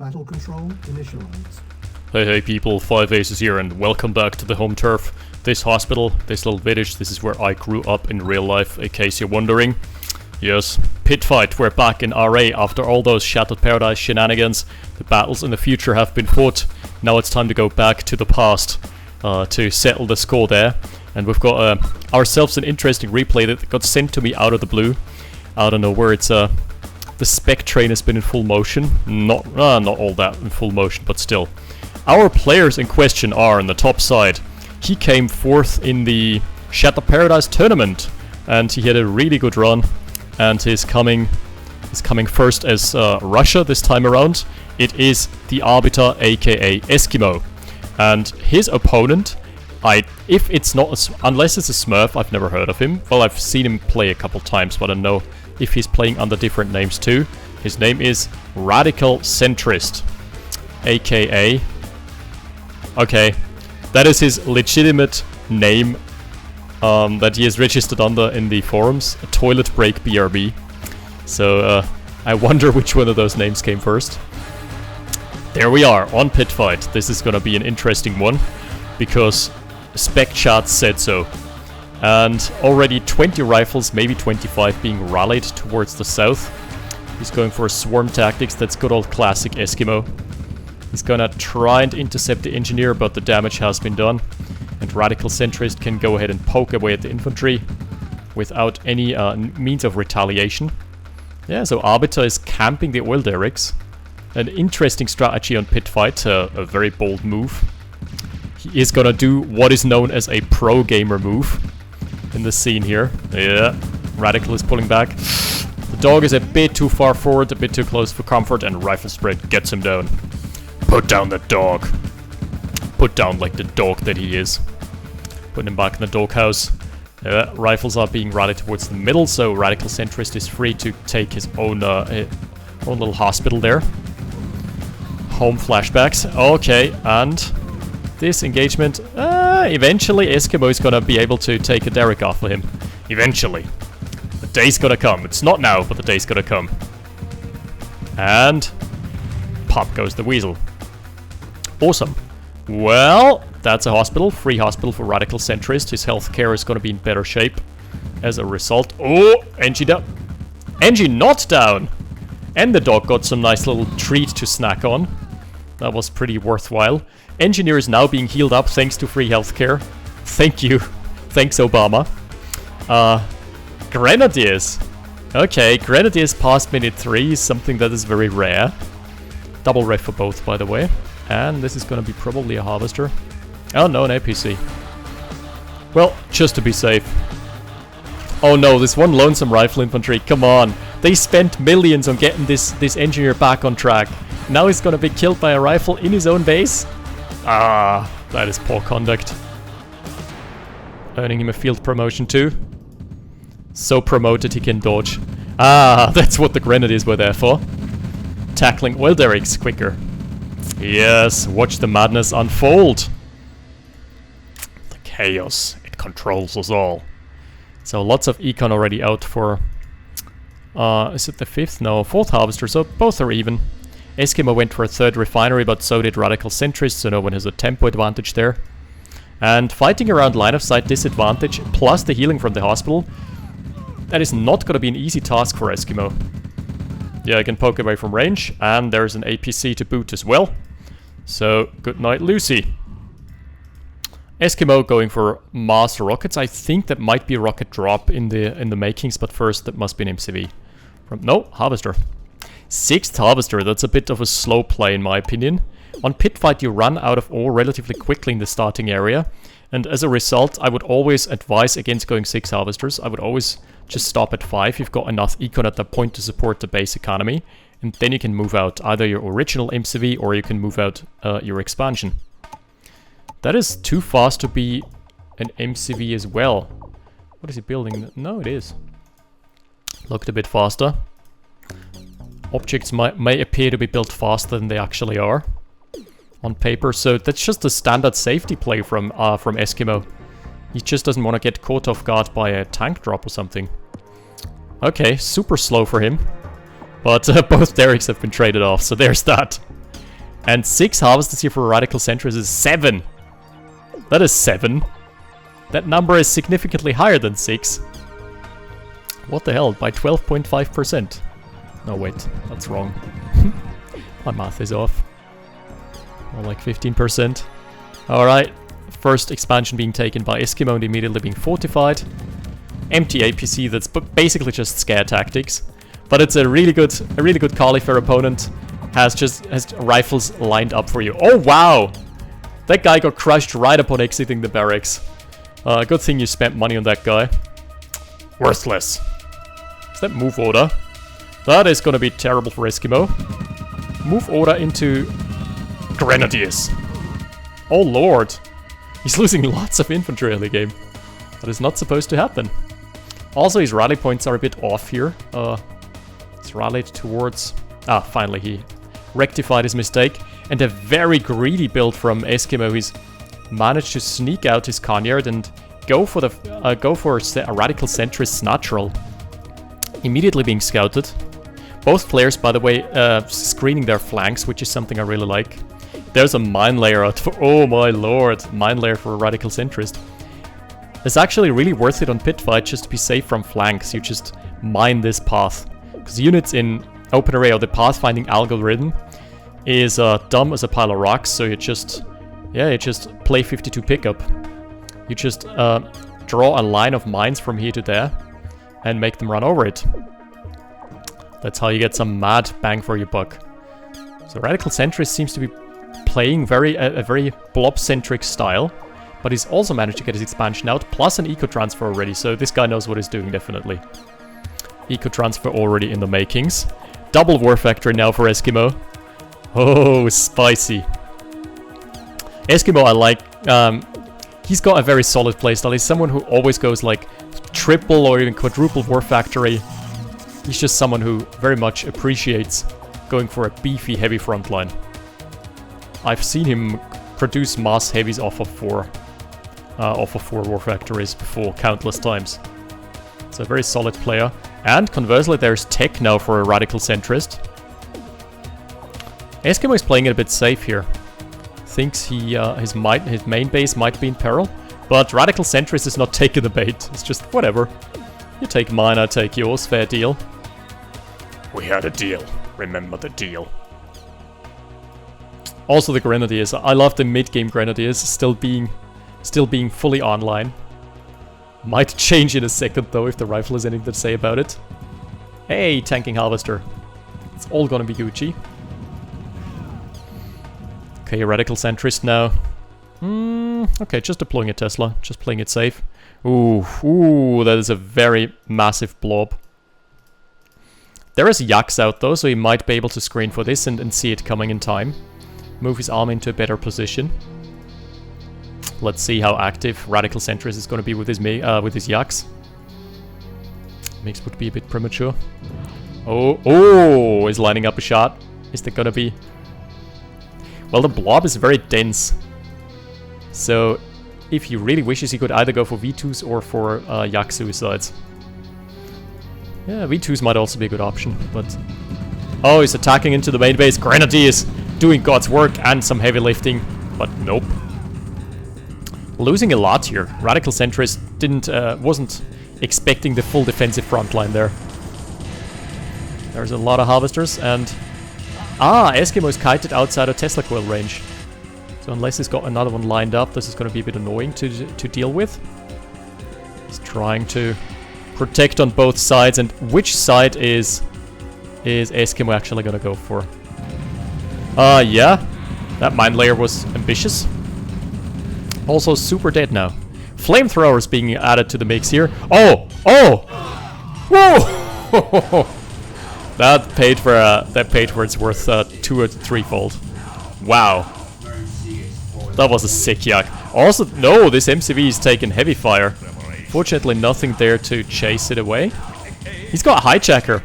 Battle control initialized. Hey people, 5aces here and welcome back to the home turf. This hospital, this little village, this is where I grew up in real life, in case you're wondering. Yes, pit fight, we're back in RA after all those Shattered Paradise shenanigans. The battles in the future have been fought. Now it's time to go back to the past to settle the score there. And we've got ourselves an interesting replay that got sent to me out of the blue. I don't know where it's the spec train has been in full motion. Not all that in full motion, but still. Our players in question are on the top side. He came fourth in the Shattered Paradise tournament, and he had a really good run. And he's coming first as Russia this time around. It is the Arbiter, aka Eskimo, and his opponent. If it's not, unless it's a Smurf, I've never heard of him. Well, I've seen him play a couple times, but I don't know if he's playing under different names too. His name is RadicalCentrist, aka. Okay, that is his legitimate name that he is registered under in the forums. A Toilet Break BRB. So I wonder which one of those names came first. There we are on pit fight. This is gonna be an interesting one because spec chat said so. And already 20 rifles, maybe 25 being rallied towards the south. He's going for swarm tactics. That's good old classic Eskimo. He's gonna try and intercept the engineer, but the damage has been done. And RadicalCentrist can go ahead and poke away at the infantry without any means of retaliation. Yeah, so Arbiter is camping the oil derricks. An interesting strategy on pit fight, a very bold move. He is gonna do what is known as a pro gamer move in the scene here. Yeah, Radical is pulling back. The dog is a bit too far forward, a bit too close for comfort, and Rifle Spread gets him down. Put down the dog. Put down like the dog that he is. Putting him back in the doghouse. Rifles are being rallied towards the middle, so RadicalCentrist is free to take his own little hospital there. Home flashbacks. Okay, and this engagement, eventually Eskimo is gonna be able to take a derrick off of him. Eventually. The day's gonna come. It's not now, but the day's gonna come. And pop goes the weasel. Awesome. Well, that's a hospital. Free hospital for RadicalCentrist. His healthcare is gonna be in better shape as a result. Oh, Engie down. Engie not down! And the dog got some nice little treat to snack on. That was pretty worthwhile. Engineer is now being healed up thanks to free healthcare. Thank you. Thanks, Obama. Grenadiers. Okay, Grenadiers past minute 3 is something that is very rare. Double ref for both, by the way. And this is gonna be probably a harvester. Oh no, an APC. Well, just to be safe. Oh no, this one lonesome rifle infantry, come on. They spent millions on getting this engineer back on track. Now he's gonna be killed by a rifle in his own base? Ah, that is poor conduct. Earning him a field promotion too. So promoted he can dodge. Ah, that's what the Grenadiers were there for. Tackling oil derricks quicker. Yes, watch the madness unfold. The chaos, it controls us all. So lots of econ already out for... is it the 5th? No, 4th harvester, so both are even. Eskimo went for a 3rd refinery, but so did RadicalCentrist, so no one has a tempo advantage there. And fighting around line of sight disadvantage, plus the healing from the hospital, that is not going to be an easy task for Eskimo. Yeah, I can poke away from range, and there's an APC to boot as well. So, good night, Lucy. Eskimo going for master rockets. I think that might be a rocket drop in the makings, but first that must be an MCV. No, harvester. 6th harvester, that's a bit of a slow play in my opinion. On pit fight you run out of ore relatively quickly in the starting area, and as a result I would always advise against going 6 harvesters. I would always just stop at 5. You've got enough econ at that point to support the base economy, and then you can move out either your original MCV or you can move out your expansion. That is too fast to be an MCV as well. What is he building? No, it is. Looked a bit faster. Objects may appear to be built faster than they actually are on paper, so that's just a standard safety play from Eskimo. He just doesn't want to get caught off guard by a tank drop or something. Okay, super slow for him. But both derricks have been traded off, so there's that. And 6 harvesters here for RadicalCentrist is 7. That is 7. That number is significantly higher than 6. What the hell? By 12.5%. No, wait. That's wrong. My math is off. More like 15%. Alright. First expansion being taken by Eskimo and immediately being fortified. Empty APC that's basically just scare tactics. But it's a really good Califair opponent. Has rifles lined up for you. Oh wow! That guy got crushed right upon exiting the barracks. Good thing you spent money on that guy. Worthless. Is that move order? That is gonna be terrible for Eskimo. Move order into Grenadiers. Oh lord. He's losing lots of infantry early game. That is not supposed to happen. Also, his rally points are a bit off here. It's rallied towards... Ah, finally he rectified his mistake. And a very greedy build from Eskimo. He's managed to sneak out his Conyard and go for a RadicalCentrist natural. Immediately being scouted. Both players, by the way, screening their flanks, which is something I really like. There's a mine layer out for... Oh my lord! Mine layer for a RadicalCentrist. It's actually really worth it on pit fight just to be safe from flanks. You just mine this path. Because units in OpenRA, or the pathfinding algorithm, is dumb as a pile of rocks, so you just... Yeah, you just play 52 pickup. You just draw a line of mines from here to there and make them run over it. That's how you get some mad bang for your buck. So RadicalCentrist seems to be playing a very blob-centric style, but he's also managed to get his expansion out, plus an eco-transfer already, so this guy knows what he's doing, definitely. Eco-transfer already in the makings. Double war factory now for Eskimo. Oh, spicy. Eskimo I like. He's got a very solid playstyle. He's someone who always goes like triple or even quadruple war factory. He's just someone who very much appreciates going for a beefy heavy frontline. I've seen him produce mass heavies off of 4 war factories before countless times. It's a very solid player. And conversely, there's tech now for a RadicalCentrist. Eskimo is playing it a bit safe here. Thinks his main base might be in peril, but RadicalCentrist is not taking the bait. It's just whatever. You take mine, I take yours. Fair deal. We had a deal. Remember the deal. Also the Grenadiers. I love the mid-game Grenadiers still being fully online. Might change in a second though if the rifle has anything to say about it. Hey, tanking harvester. It's all gonna be Gucci. Okay, RadicalCentrist now. Okay, just deploying a Tesla. Just playing it safe. Ooh, that is a very massive blob. There is Yaks out though, so he might be able to screen for this and see it coming in time. Move his army into a better position. Let's see how active RadicalCentrist is going to be with his Yaks. Mix would be a bit premature. Oh, he's lining up a shot. Is that going to be... Well, the blob is very dense. So, if he really wishes, he could either go for V2s or for Yak suicides. Yeah, V2s might also be a good option, but... Oh, he's attacking into the main base. Grenadiers doing God's work and some heavy lifting, but nope. Losing a lot here. RadicalCentrist wasn't expecting the full defensive front line there. There's a lot of harvesters and... Eskimo is kited outside of Tesla coil range. So unless he's got another one lined up, this is going to be a bit annoying to deal with. He's trying to protect on both sides, and which side is Eskimo actually going to go for? Yeah. That mine layer was ambitious. Also super dead now. Flamethrowers being added to the mix here. Oh! Whoa! That paid for its worth 2 or 3-fold. Wow. That was a sick yak. Also, no, this MCV is taking heavy fire. Fortunately, nothing there to chase it away. He's got a hijacker.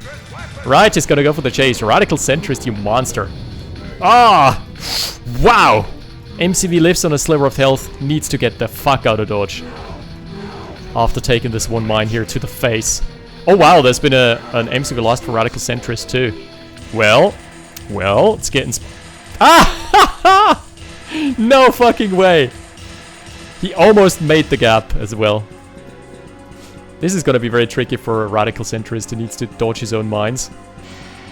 Right, he's gonna go for the chase. RadicalCentrist, you monster. Wow! MCV lives on a sliver of health, needs to get the fuck out of dodge. After taking this one mine here to the face. Oh wow, there's been an MCV lost for RadicalCentrist too. Well, it's getting... No fucking way. He almost made the gap as well. This is gonna be very tricky for a RadicalCentrist who needs to dodge his own mines.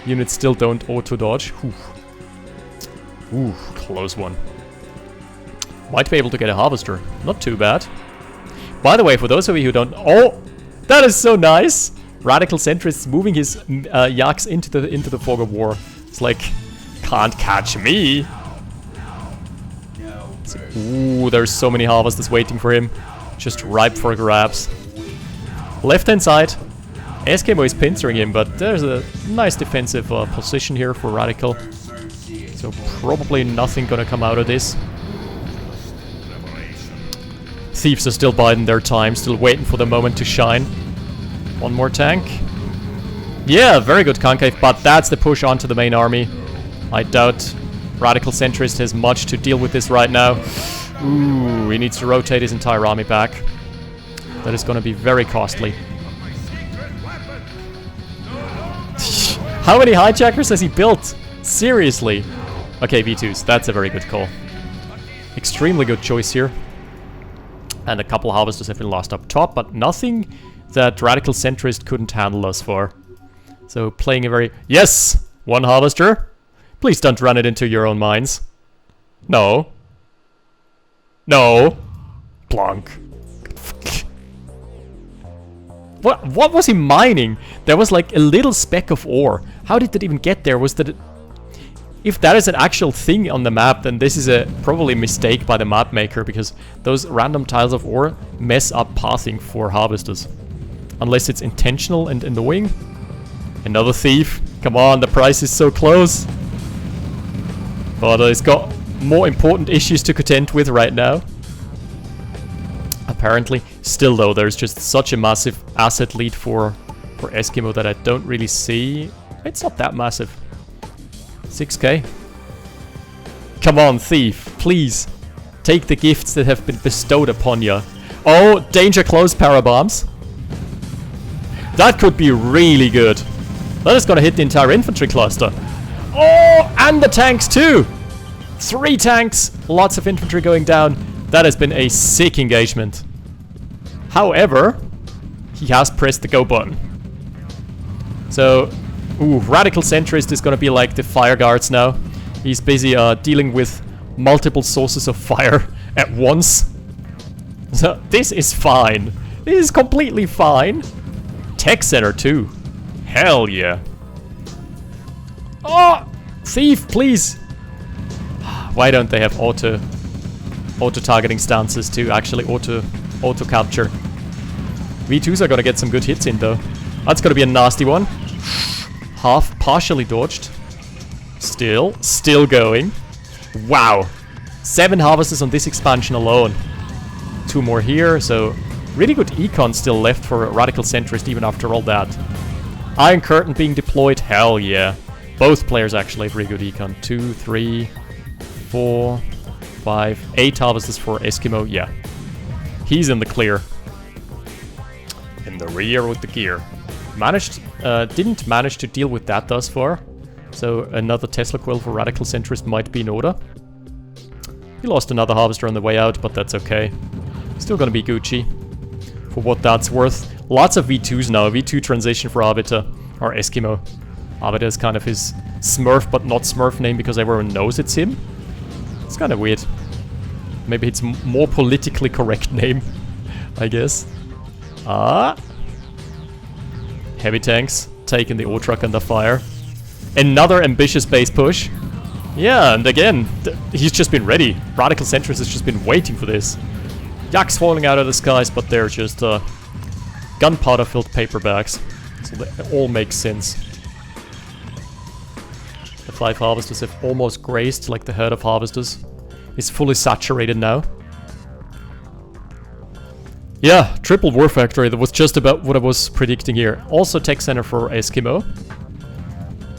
Units still don't auto-dodge. Ooh, close one. Might be able to get a harvester. Not too bad. By the way, for those of you who don't... Oh! That is so nice! RadicalCentrist moving his yaks into the fog of war. It's like, can't catch me! Ooh, there's so many harvesters waiting for him. Just ripe for grabs. Left-hand side. Eskimo is pincering him, but there's a nice defensive position here for Radical. So probably nothing gonna come out of this. Thieves are still biding their time, still waiting for the moment to shine. One more tank. Yeah, very good concave, but that's the push onto the main army. I doubt RadicalCentrist has much to deal with this right now. Ooh, he needs to rotate his entire army back. That is gonna be very costly. How many hijackers has he built? Seriously. Okay, V2s, that's a very good call. Extremely good choice here. And a couple harvesters have been lost up top, but nothing that RadicalCentrist couldn't handle thus far. So playing a very... Yes! One harvester. Please don't run it into your own mines. No. No. Plonk. What was he mining? There was like a little speck of ore. How did that even get there? Was that... If that is an actual thing on the map, then this is probably a mistake by the map maker, because those random tiles of ore mess up pathing for harvesters. Unless it's intentional and annoying. Another thief. Come on, the price is so close. But he's got more important issues to contend with right now. Apparently. Still though, there's just such a massive asset lead for Eskimo that I don't really see. It's not that massive. 6k. Come on, thief. Please. Take the gifts that have been bestowed upon you. Oh, danger close parabombs. That could be really good. That is gonna hit the entire infantry cluster. Oh, and the tanks too. 3 tanks. Lots of infantry going down. That has been a sick engagement. However, he has pressed the go button. So, ooh, RadicalCentrist is gonna be like the fire guards now. He's busy dealing with multiple sources of fire at once. So, this is fine. This is completely fine. Tech center too. Hell yeah. Oh, thief, please. Why don't they have auto targeting stances to actually auto capture? V2s are gonna get some good hits in though. That's gonna be a nasty one. Half partially dodged. Still going. Wow. 7 harvesters on this expansion alone. 2 more here, so really good econ still left for RadicalCentrist even after all that. Iron Curtain being deployed, hell yeah. Both players actually have really good econ. 2, 3, 4, 5, 8 harvesters for Eskimo, yeah. He's in the clear. In the rear with the gear. Didn't manage to deal with that thus far. So another Tesla coil for RadicalCentrist might be in order. He lost another harvester on the way out, but that's okay. Still gonna be Gucci. For what that's worth. Lots of V2s now. V2 transition for Arbiter. Or Eskimo. Arbiter is kind of his Smurf but not Smurf name because everyone knows it's him. It's kind of weird. Maybe it's more politically correct name, I guess. Heavy tanks taking the ore truck under fire. Another ambitious base push. Yeah, and again, he's just been ready. RadicalCentrist has just been waiting for this. Yaks falling out of the skies, but they're just gunpowder-filled paper bags. So they all make sense. The 5 harvesters have almost grazed, like the herd of harvesters. Is fully saturated now. Yeah, triple war factory. That was just about what I was predicting here. Also tech center for Eskimo.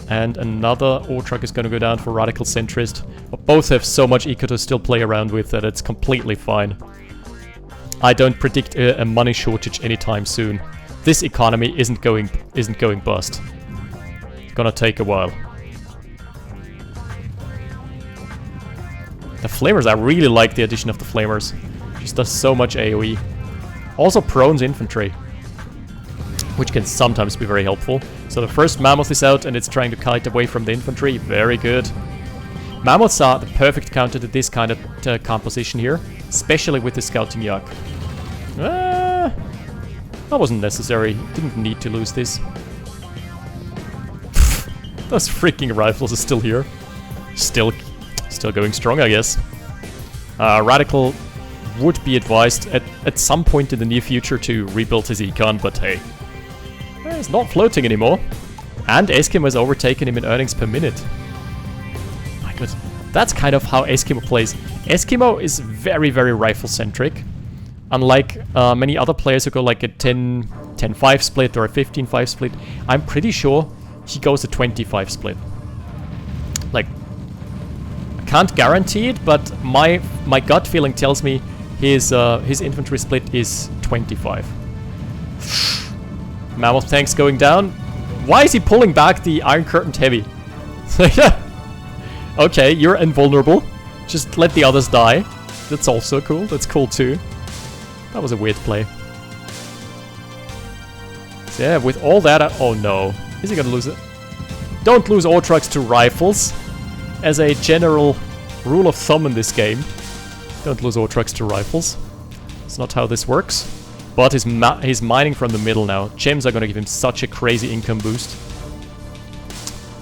And another ore truck is going to go down for RadicalCentrist. But both have so much eco to still play around with that it's completely fine. I don't predict a money shortage anytime soon. This economy isn't going bust. It's gonna take a while. The flamers, I really like the addition of the flamers. Just does so much AoE. Also prones infantry, which can sometimes be very helpful. So the first Mammoth is out and it's trying to kite away from the infantry. Very good. Mammoths are the perfect counter to this kind of composition here, especially with the scouting yak. That wasn't necessary. Didn't need to lose this. Those freaking rifles are still here. Still going strong, I guess. Radical would be advised at some point in the near future to rebuild his econ, but hey. He's not floating anymore. And Eskimo has overtaken him in earnings per minute. My god. That's kind of how Eskimo plays. Eskimo is very, very rifle-centric. Unlike many other players who go like a 10-5 split or a 15-5 split, I'm pretty sure he goes a 25 split. Like, I can't guarantee it, but my gut feeling tells me his infantry split is 25. Mammoth tanks going down. Why is he pulling back the Iron Curtained Heavy? Okay, you're invulnerable. Just let the others die. That's also cool. That's cool too. That was a weird play. So yeah, with all that... oh no. Is he gonna lose it? Don't lose ore trucks to rifles. As a general rule of thumb in this game. Don't lose ore trucks to rifles. It's not how this works. But he's mining from the middle now. Gems are gonna give him such a crazy income boost.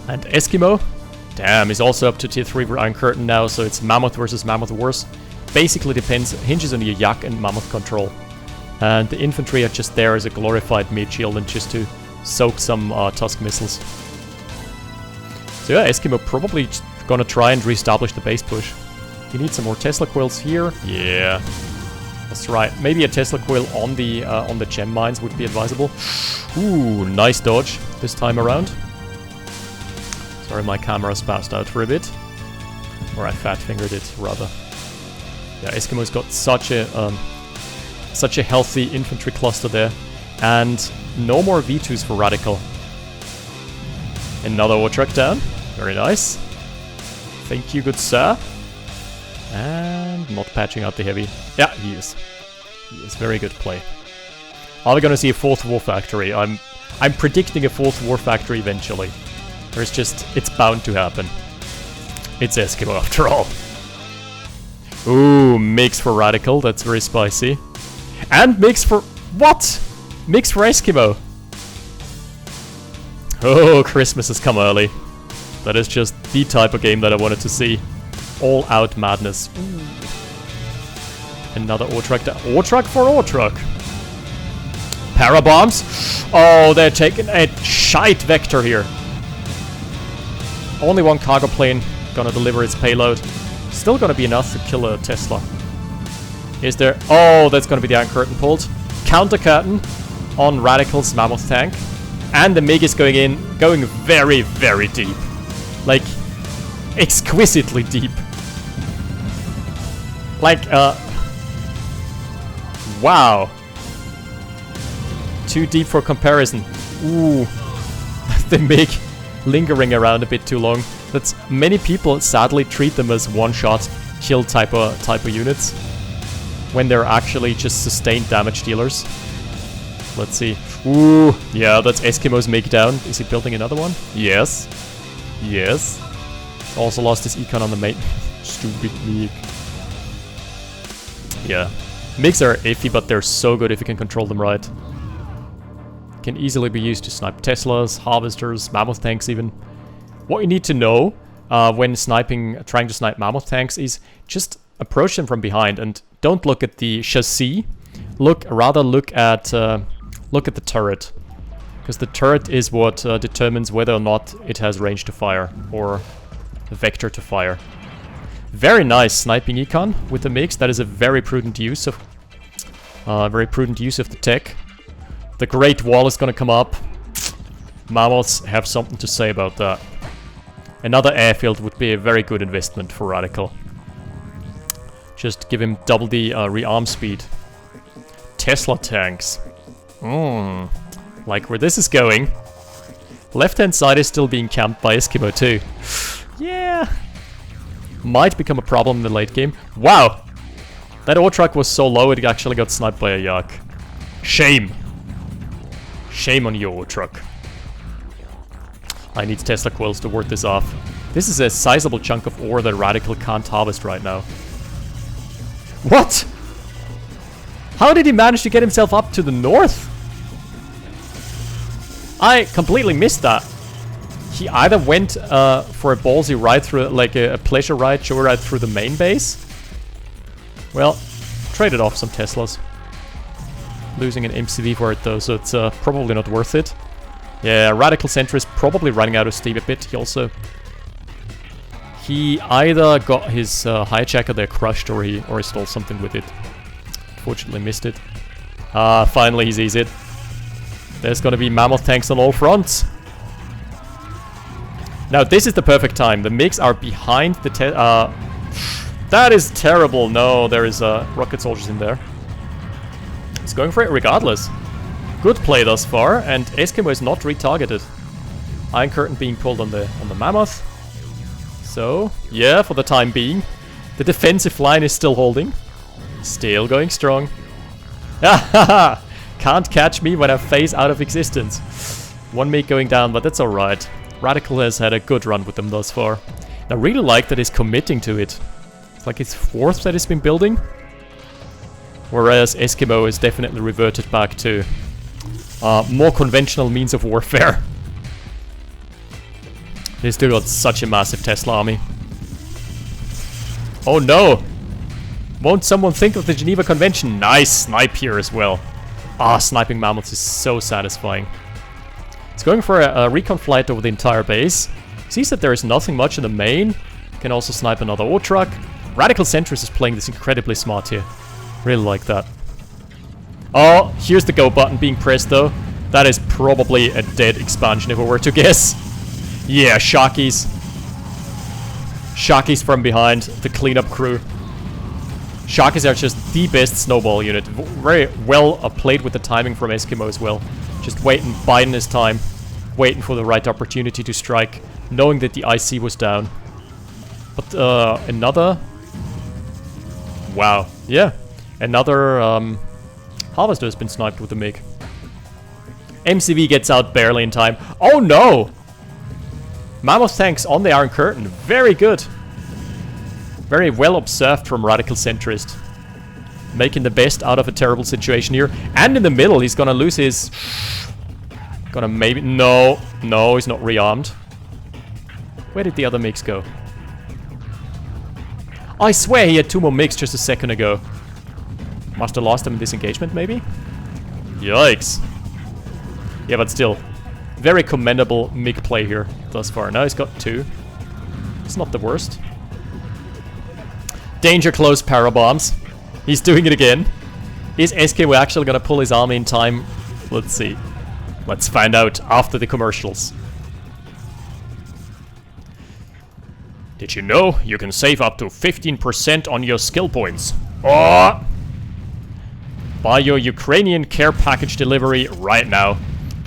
And Eskimo. Damn, he's also up to tier 3 for Iron Curtain now, so it's Mammoth versus Mammoth Wars. Basically hinges on your yak and Mammoth control. And the infantry are just there as a glorified mid shield and just to soak some Tusk missiles. So yeah, Eskimo probably gonna try and reestablish the base push. He needs some more Tesla coils here. Yeah, that's right. Maybe a Tesla coil on the gem mines would be advisable. Ooh, nice dodge this time around. Sorry, my camera spazzed out for a bit. Or I fat-fingered it, rather. Yeah, Eskimo's got such a healthy infantry cluster there. And no more V2s for Radical. Another ore truck down. Very nice. Thank you, good sir. And not patching out the heavy. Yeah, he is. He is. Very good play. Are we gonna see a 4th war factory? I'm predicting a 4th war factory eventually. There's just... it's bound to happen. It's Eskimo after all. Ooh, mix for Radical. That's very spicy. And mix for... what? Mix for Eskimo. Oh, Christmas has come early. That is just the type of game that I wanted to see. All out madness. Ooh. Another ore truck. Ore truck for ore truck. Parabombs. Oh, they're taking a shite vector here. Only one cargo plane gonna deliver its payload. Still gonna be enough to kill a Tesla. Is there... oh, that's gonna be the Iron Curtain pulled. Counter curtain on Radical's Mammoth tank. And the MiG is going in, going very, very deep. Like, exquisitely deep. Like, wow. Too deep for comparison. Ooh. The MiG lingering around a bit too long. That's... many people sadly treat them as one-shot kill type of units. When they're actually just sustained damage dealers. Let's see. Ooh, yeah, that's Eskimo's MiG down. Is he building another one? Yes. Yes. Also lost his econ on the main. Stupid MiG. Yeah. MiGs are iffy, but they're so good if you can control them right. Can easily be used to snipe Teslas, harvesters, Mammoth tanks even. What you need to know when trying to snipe Mammoth tanks is just approach them from behind and don't look at the chassis. Rather look at the turret, because the turret is what determines whether or not it has range to fire or a vector to fire. Very nice sniping econ with the mix. That is a very prudent use of the tech. The Great Wall is gonna come up. Mammoths have something to say about that. Another airfield would be a very good investment for Radical. Just give him double the rearm speed. Tesla tanks. Like where this is going. Left-hand side is still being camped by Eskimo too. Yeah. might become a problem in the late game. Wow! That ore truck was so low it actually got sniped by a yak. Shame! Shame on you, ore truck. I need Tesla coils to ward this off. This is a sizable chunk of ore that Radical can't harvest right now. What? How did he manage to get himself up to the north? I completely missed that. He either went for a ballsy ride through, like a pleasure ride, joyride through the main base. Well, traded off some Teslas. Losing an MCV for it though, so it's probably not worth it. Yeah, RadicalCentrist probably running out of steam a bit. He either got his hijacker there crushed or he stole something with it. Unfortunately missed it. Finally he sees it. There's gonna be Mammoth tanks on all fronts. Now this is the perfect time. The MiGs are behind the that is terrible. No, there is rocket soldiers in there. He's going for it regardless. Good play thus far, and Eskimo is not retargeted. Iron Curtain being pulled on the Mammoth. So, yeah, for the time being. The defensive line is still holding. Still going strong. Can't catch me when I phase out of existence. One MiG going down, but that's alright. Radical has had a good run with them thus far. I really like that he's committing to it. It's like his fourth that he's been building. Whereas Eskimo is definitely reverted back to more conventional means of warfare. He's still got such a massive Tesla army. Oh no! Won't someone think of the Geneva Convention? Nice snipe here as well. Sniping Mammoths is so satisfying. He's going for a recon flight over the entire base. Sees that there is nothing much in the main. Can also snipe another ore truck. RadicalCentrist is playing this incredibly smart here. Really like that. Oh, here's the go button being pressed though. That is probably a dead expansion if I were to guess. Yeah, Sharkies. Sharkies from behind, the cleanup crew. Sharkies are just the best snowball unit. Very well played with the timing from Eskimo as well. Just waiting, biding his time. Waiting for the right opportunity to strike. Knowing that the IC was down. But another... Wow. Yeah. Another Harvester has been sniped with the MiG. MCV gets out barely in time. Oh no! Mammoth tanks on the Iron Curtain. Very good. Very well observed from RadicalCentrist. Making the best out of a terrible situation here. And in the middle, he's gonna lose his... Gonna maybe... No. No, he's not rearmed. Where did the other MiGs go? I swear he had 2 more MiGs just a second ago. Must have lost them in this engagement, maybe? Yikes. Yeah, but still. Very commendable MiG play here thus far. Now he's got 2. It's not the worst. Danger close parabombs. He's doing it again. Is Eskimo actually gonna pull his army in time? Let's see. Let's find out after the commercials. Did you know you can save up to 15% on your skill points? Oh! Buy your Ukrainian care package delivery right now.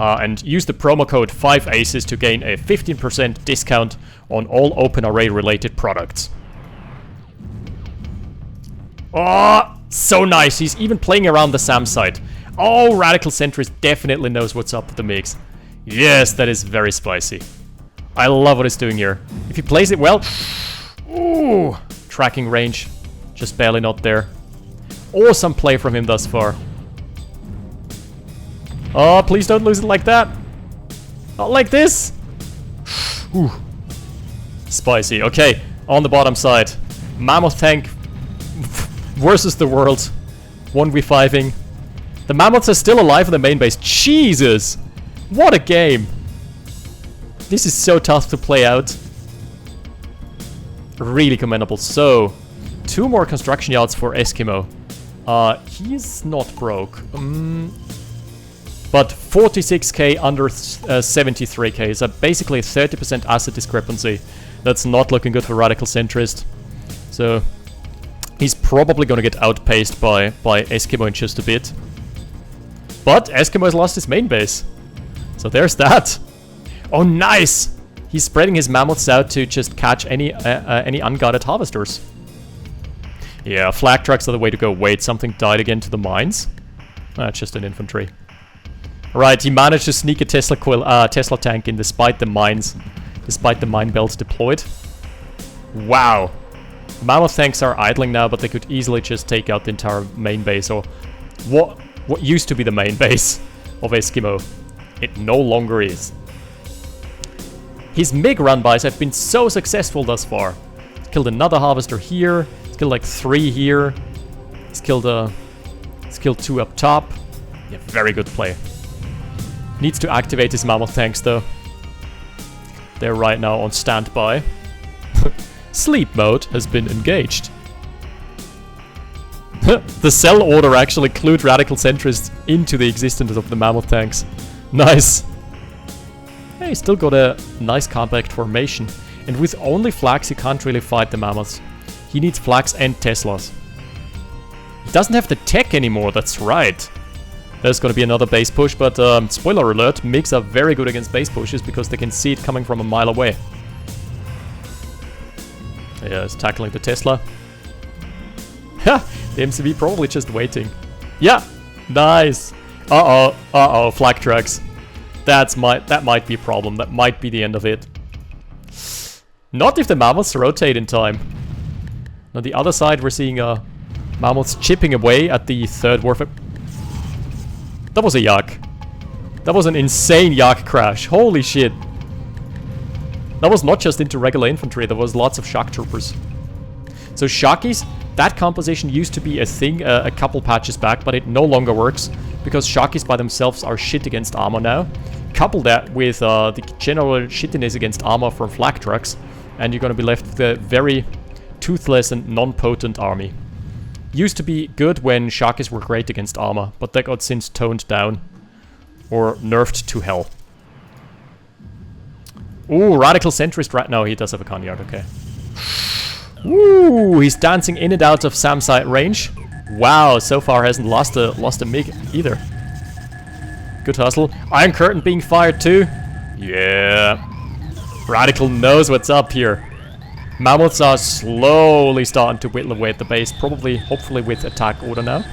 And use the promo code 5ACES to gain a 15% discount on all OpenRA related products. Oh, so nice. He's even playing around the SAM site. Oh, RadicalCentrist definitely knows what's up with the MiGs. Yes, that is very spicy. I love what he's doing here. If he plays it well... Ooh, tracking range. Just barely not there. Awesome play from him thus far. Oh, please don't lose it like that. Not like this. Ooh. Spicy. Okay, on the bottom side. Mammoth tank versus the world. 1v5ing. The Mammoths are still alive in the main base. Jesus! What a game! This is so tough to play out. Really commendable. So, 2 more construction yards for Eskimo. He's not broke. But 46k under 73k is basically a 30% asset discrepancy. That's not looking good for RadicalCentrist. So, he's probably gonna get outpaced by Eskimo in just a bit. But Eskimo has lost his main base. So there's that. Oh, nice! He's spreading his mammoths out to just catch any unguarded harvesters. Yeah, flak trucks are the way to go. Wait, something died again to the mines? That's just an infantry. Right, he managed to sneak a Tesla tank in despite the mines, despite the mine belts deployed. Wow. Mammoth tanks are idling now, but they could easily just take out the entire main base, or what used to be the main base of Eskimo. It no longer is. His MiG run-bys have been so successful thus far. He's killed another harvester here. He's killed like 3 here. He's killed 2 up top. Yeah, very good play. Needs to activate his Mammoth tanks though. They're right now on standby. Sleep mode has been engaged. The sell order actually clued RadicalCentrist into the existence of the Mammoth tanks. Nice. Hey, still got a nice compact formation. And with only flags, he can't really fight the Mammoths. He needs flags and Teslas. He doesn't have the tech anymore, that's right. There's gonna be another base push, but spoiler alert, MiGs are very good against base pushes because they can see it coming from a mile away. Yeah, it's tackling the Tesla. Ha! The MCV probably just waiting. Yeah! Nice! Uh-oh, flak trucks. That might be a problem. That might be the end of it. Not if the Mammoths rotate in time. On the other side, we're seeing Mammoths chipping away at the third warfare. That was a yak. That was an insane yak crash. Holy shit. That was not just into regular infantry, there was lots of shock troopers. So shockies, that composition used to be a thing a couple patches back, but it no longer works because shockies by themselves are shit against armor now. Couple that with the general shittiness against armor from flak trucks, and you're gonna be left with a very toothless and non-potent army. Used to be good when shockies were great against armor, but that got since toned down or nerfed to hell. Ooh, RadicalCentrist right now. He does have a Conyard, okay. Ooh, he's dancing in and out of SAM sight range. Wow, so far hasn't lost a MiG either. Good hustle. Iron Curtain being fired too. Yeah. Radical knows what's up here. Mammoths are slowly starting to whittle away at the base, probably, hopefully with attack order now.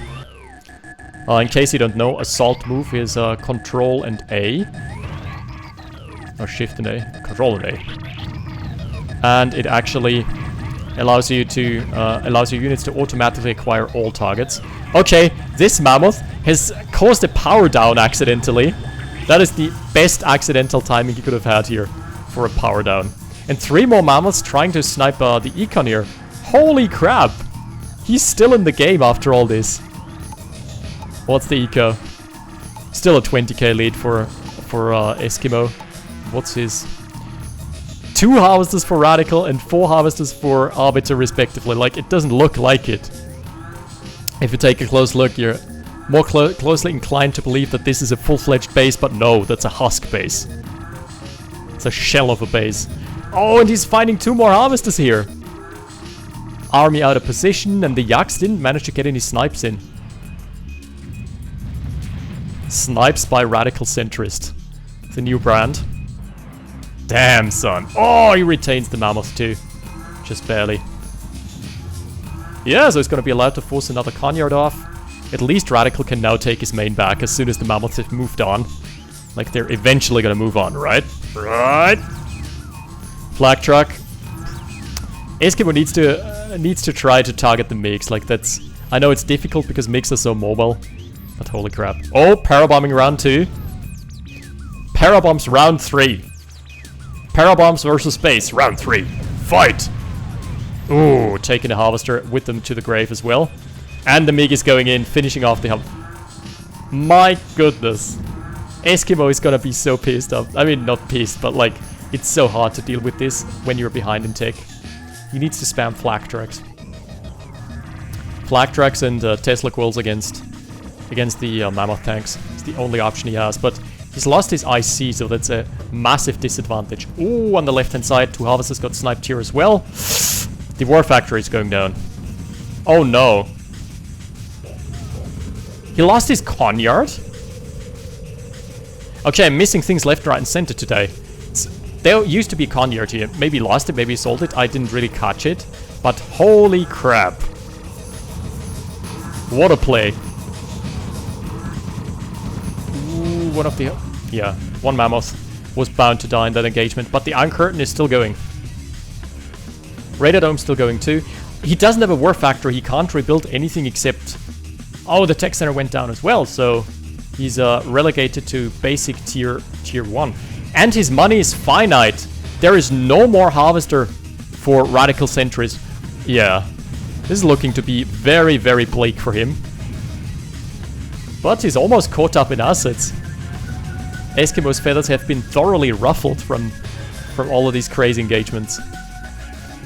In case you don't know, assault move is Control and A. Or Shift and A. Control and A. And it actually allows you to allows your units to automatically acquire all targets. Okay, this Mammoth has caused a power down accidentally. That is the best accidental timing you could have had here for a power down. And 3 more Mammoths trying to snipe the Econ here. Holy crap! He's still in the game after all this. What's the eco? Still a 20k lead for Eskimo. What's his? 2 harvesters for Radical and 4 harvesters for Arbiter respectively. Like, it doesn't look like it. If you take a close look, you're more closely inclined to believe that this is a full-fledged base, but no, that's a husk base. It's a shell of a base. Oh, and he's finding 2 more harvesters here. Army out of position, and the Yaks didn't manage to get any snipes in. Snipes by RadicalCentrist. The new brand. Damn, son. Oh, he retains the Mammoth too. Just barely. Yeah, so he's going to be allowed to force another Conyard off. At least Radical can now take his main back as soon as the Mammoths have moved on. Like, they're eventually going to move on, right? Right? Flak truck. Eskimo needs to try to target the MiGs. Like, that's... I know it's difficult because MiGs are so mobile. But holy crap. Oh, parabombing round 2. Parabombs round 3. Parabombs versus base round 3. Fight! Ooh, taking the harvester with them to the grave as well. And the MiG is going in, finishing off the hump. My goodness. Eskimo is gonna be so pissed off. I mean, not pissed, but like, it's so hard to deal with this when you're behind in tech. He needs to spam flak trucks. Flak trucks and Tesla quills against the Mammoth tanks. It's the only option he has, but he's lost his IC, so that's a massive disadvantage. Ooh, on the left-hand side, 2 harvesters got sniped here as well. The war factory is going down. Oh no. He lost his Conyard? Okay, I'm missing things left, right, and center today. There used to be Conjured here. Maybe lost it, maybe sold it. I didn't really catch it. But holy crap. What a play. Ooh, one of the... Yeah, one Mammoth was bound to die in that engagement. But the Iron Curtain is still going. Radar Dome's still going too. He doesn't have a War Factory. He can't rebuild anything except... Oh, the Tech Center went down as well. So he's relegated to basic tier 1. And his money is finite. There is no more Harvester for RadicalCentrist. Yeah. This is looking to be very, very bleak for him. But he's almost caught up in assets. Eskimo's feathers have been thoroughly ruffled from all of these crazy engagements.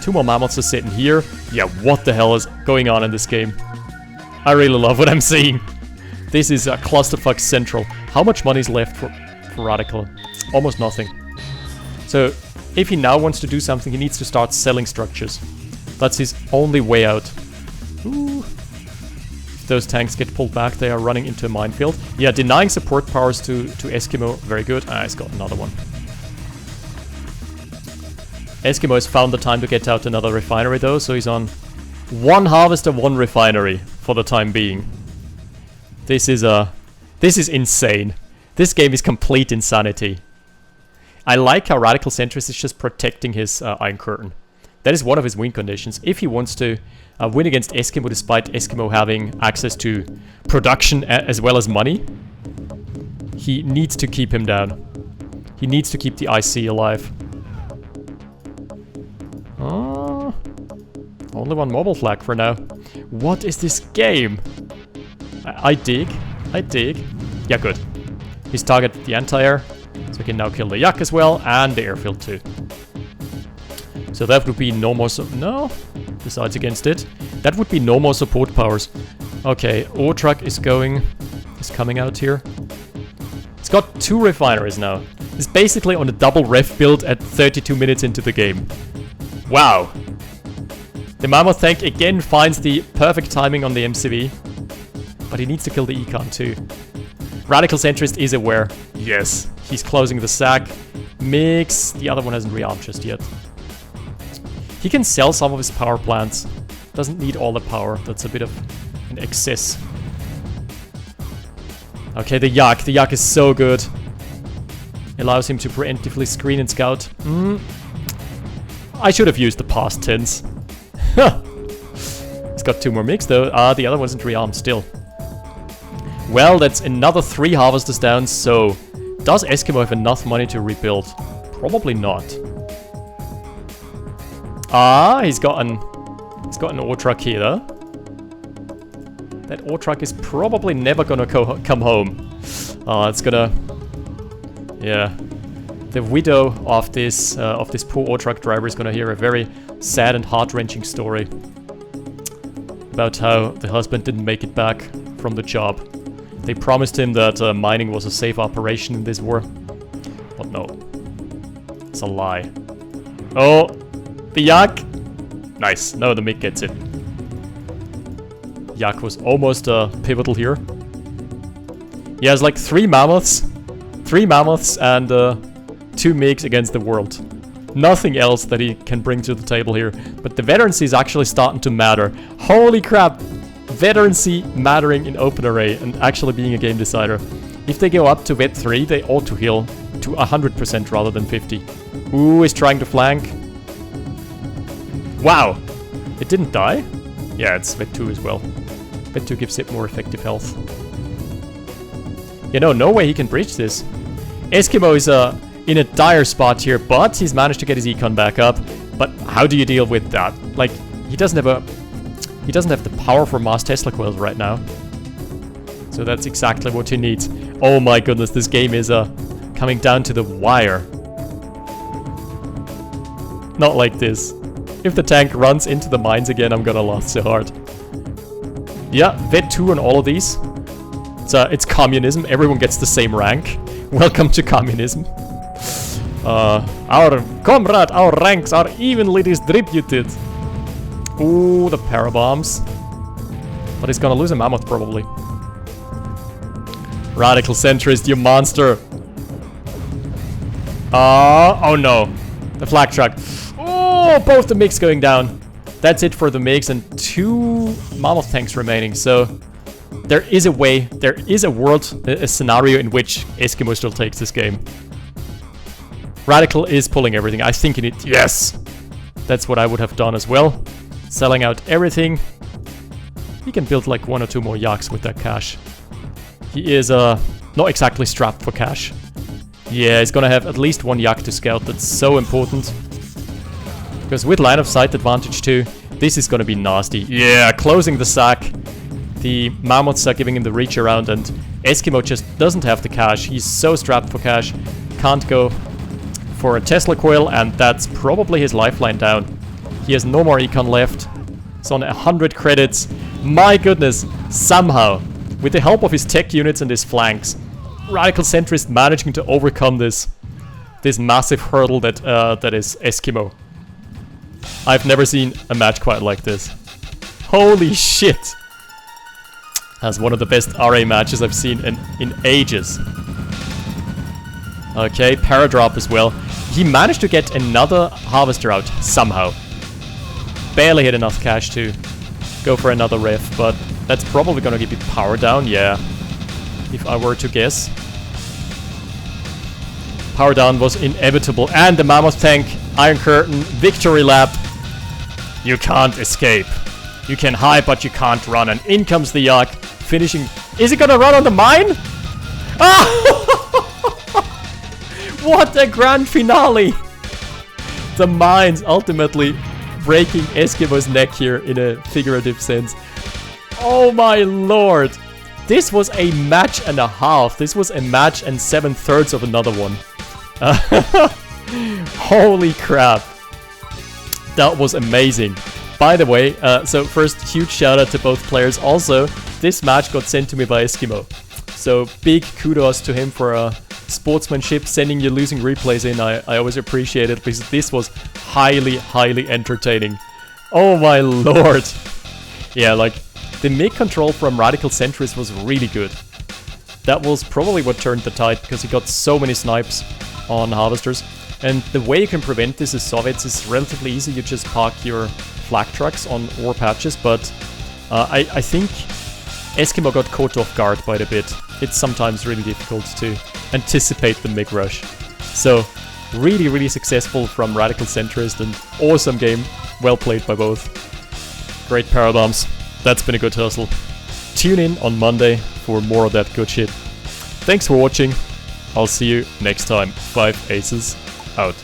2 more Mammoths are sitting here. Yeah, what the hell is going on in this game? I really love what I'm seeing. This is a clusterfuck central. How much money is left for Radical? Almost nothing. So, if he now wants to do something, he needs to start selling structures. That's his only way out. Ooh. If those tanks get pulled back, they are running into a minefield. Yeah, denying support powers to Eskimo. Very good. Ah, he's got another one. Eskimo has found the time to get out another refinery though, so he's on 1 Harvester, 1 refinery for the time being. This is insane. This game is complete insanity. I like how RadicalCentrist is just protecting his Iron Curtain. That is one of his win conditions. If he wants to win against Eskimo despite Eskimo having access to production as well as money, he needs to keep him down. He needs to keep the IC alive. Oh, only 1 mobile flag for now. What is this game? I dig. I dig. Yeah, good. He's targeted the anti-air, so he can now kill the Yak as well, and the airfield too. So that would be no more no? Decides against it. That would be no more support powers. Okay, O-Truck is coming out here. It's got 2 refineries now. It's basically on a double ref build at 32 minutes into the game. Wow. The Mammoth tank again finds the perfect timing on the MCV. But he needs to kill the Econ too. RadicalCentrist is aware. Yes, he's closing the sack. Mix. The other one hasn't rearmed just yet. He can sell some of his power plants. Doesn't need all the power. That's a bit of an excess. Okay, the Yak. The Yak is so good. Allows him to preemptively screen and scout. I should have used the past tense. He's got 2 more mix though. The other one isn't rearmed still. Well, that's another 3 Harvesters down, so... Does Eskimo have enough money to rebuild? Probably not. He's got an O-Truck here though. That O-Truck is probably never gonna come home. It's gonna... Yeah. The widow of this poor O-Truck driver is gonna hear a very sad and heart-wrenching story. About how the husband didn't make it back from the job. They promised him that mining was a safe operation in this war. But no. It's a lie. Oh! The Yak! Nice. No, the MiG gets it. Yak was almost pivotal here. He has like 3 Mammoths. 3 Mammoths and 2 MiGs against the world. Nothing else that he can bring to the table here. But the veterancy is actually starting to matter. Holy crap! Veterancy mattering in OpenRA and actually being a game decider. If they go up to Vet 3, they ought to heal to 100% rather than 50. Ooh, he's trying to flank. Wow! It didn't die? Yeah, it's Vet 2 as well. Vet 2 gives it more effective health. You know, no way he can breach this. Eskimo is in a dire spot here, but he's managed to get his econ back up. But how do you deal with that? Like, he doesn't have the power for mass Tesla coils right now. So that's exactly what he needs. Oh my goodness, this game is coming down to the wire. Not like this. If the tank runs into the mines again, I'm gonna laugh so hard. Yeah, Vet 2 on all of these. It's communism. Everyone gets the same rank. Welcome to communism. Our comrade, our ranks are evenly distributed. Ooh, the parabombs. But he's gonna lose a Mammoth probably. RadicalCentrist, you monster. Oh no. The flak truck. Oh, both the MiGs going down. That's it for the MiGs and 2 Mammoth tanks remaining. So there is a way, there is a world, a scenario in which Eskimo still takes this game. Radical is pulling everything. I think yes! That's what I would have done as well. Selling out everything. He can build like 1 or 2 more yaks with that cash. He is not exactly strapped for cash. Yeah, he's gonna have at least 1 yak to scout. That's so important. Because with line of sight advantage too, this is gonna be nasty. Yeah, closing the sack. The Mammoths are giving him the reach around and Eskimo just doesn't have the cash. He's so strapped for cash. Can't go for a Tesla coil and that's probably his lifeline down. He has no more econ left. It's on 100 credits. My goodness, somehow, with the help of his tech units and his flanks, RadicalCentrist managing to overcome this massive hurdle that is Eskimo. I've never seen a match quite like this. Holy shit! That's one of the best RA matches I've seen in ages. Okay, paradrop as well. He managed to get another harvester out somehow. Barely hit enough cash to go for another ref, but that's probably gonna give you power down, yeah. If I were to guess. Power down was inevitable. And the Mammoth tank, Iron Curtain, victory lap. You can't escape. You can hide, but you can't run. And in comes the yak, finishing. Is he gonna run on the mine? Ah! What a grand finale! The mines ultimately breaking Eskimo's neck here in a figurative sense. Oh my lord! This was a match and a half. This was a match and 7/3 of another one. Holy crap. That was amazing. By the way, so first huge shout out to both players. Also, this match got sent to me by Eskimo. So big kudos to him for sportsmanship, sending you losing replays in. I always appreciate it because this was highly, highly entertaining. Oh my lord. Yeah, like the MiG control from RadicalCentrist was really good. That was probably what turned the tide because he got so many snipes on harvesters. And the way you can prevent this as Soviets is relatively easy. You just park your flak trucks on ore patches, but I think Eskimo got caught off guard quite a bit. It's sometimes really difficult to anticipate the MiG rush. So, really, really successful from RadicalCentrist and awesome game. Well played by both. Great parabombs. That's been a good hustle. Tune in on Monday for more of that good shit. Thanks for watching. I'll see you next time. 5 Aces out.